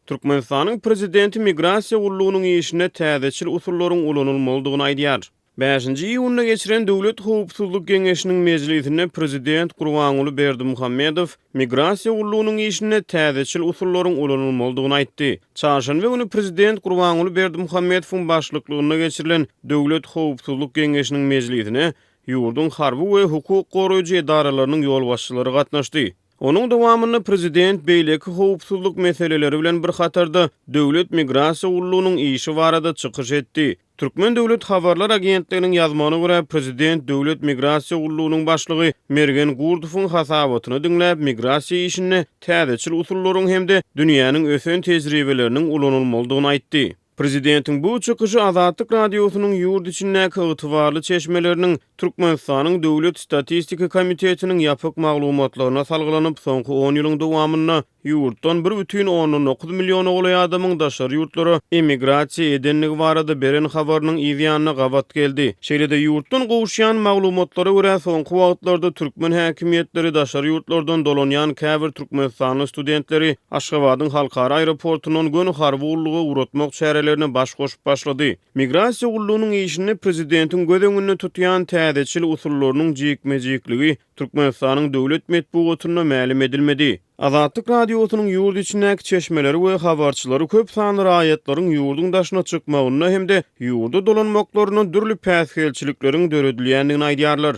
Türkmenistanyň prezidenti migrasiýa gullugynyň işine täzeçil usullaryň ulanylmalydygyny aýdýar. 5-nji iýunda geçiren Döwlet Howpsuzlyk Geňeşiniň mejlisinde prezident Gurbanuly Berdimuhammedow migrasiýa gullugynyň işine täzeçil usullaryň ulanylmalydygyny aýtdy. Çarşamba güni prezident Gurbanuly Berdimuhammedowyň başlyklygyna geçirilen Döwlet Howpsuzlyk Geňeşiniň mejlisine ýurdun harby we hukuk goraýjy edaralarynyň ýolbaşçylary gatnaşdy. Onun dowamyny prezident beýleki howpsuzlyk meseleleri bilen bir hatarda döwlet migrasiýa gullugynyň işi barada çykyş etdi. Türkmen Döwlet Habarlar Agentliginiň ýazmagyna görä prezident döwlet migrasiýa gullugynyň başlygy Mergen Gurdowyň hasabatyny dinläp migrasiýa işine täzeçil usullaryň hemde dünýäniň ösen tejribeleriniň ulanylmalydygyny aýtdy. Prezidentiň bu çykyşy Azatlyk radiosynyň ýurt içindäki ygtybarly çeşmeleriniň Türkmenistanyň Döwlet Statistika Komitetiniň ýapyk maglumatlaryna salgylanyp soňky 10 ýylyň dowamyna ýurtdan 1,9 million ogly adamyň daşary ýurtlara emigrasiýa edenligi barada beren habarynyň ýzyanyna gabat geldi. Şeýlede ýurtdan gowuşýan maglumatlara görä soňky wagtlarda türkmen häkimetleri daşary ýurtlardan dolanýan käbir Türkmenistanyň studentleri Aşgabatyň halkara aeroportundan gönü harby gullugy uratmak çärelerine baş goşup başlady. Migrasiýa gullugynyň işini prezidentiň göz öňünde tutýan täzeçil usullarynyň jikmejikliги Türkmenistanyň döwlet medeniýetine ma'lum edilmedi. Azatlyk radiosynyň ýurt içindäki çeşmeleri we habarçylary köp sanly raýatlaryň ýurdun daşyna çykmagyna hemde ýurda dolanmaklaryna dürli päsgelçilikleriň döredilýändigini aýdýarlar.